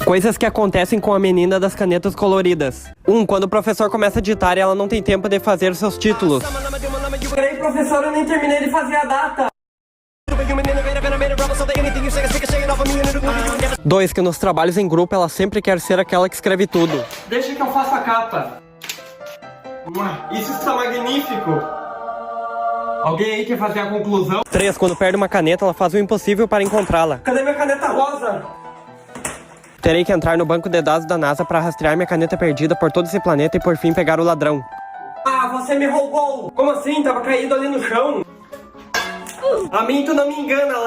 Coisas que acontecem com a menina das canetas coloridas. 1. Quando o professor começa a digitar e ela não tem tempo de fazer seus títulos. Peraí, professor, eu nem terminei de fazer a data. 2. Que nos trabalhos em grupo ela sempre quer ser aquela que escreve tudo. Deixa que eu faça a capa. Isso está magnífico. Alguém aí quer fazer a conclusão? 3. Quando perde uma caneta, ela faz o impossível para encontrá-la. Cadê minha caneta rosa? Terei que entrar no banco de dados da NASA para rastrear minha caneta perdida por todo esse planeta e por fim pegar o ladrão. Ah, você me roubou! Como assim? Tava caído ali no chão. A mim tu não me engana lá.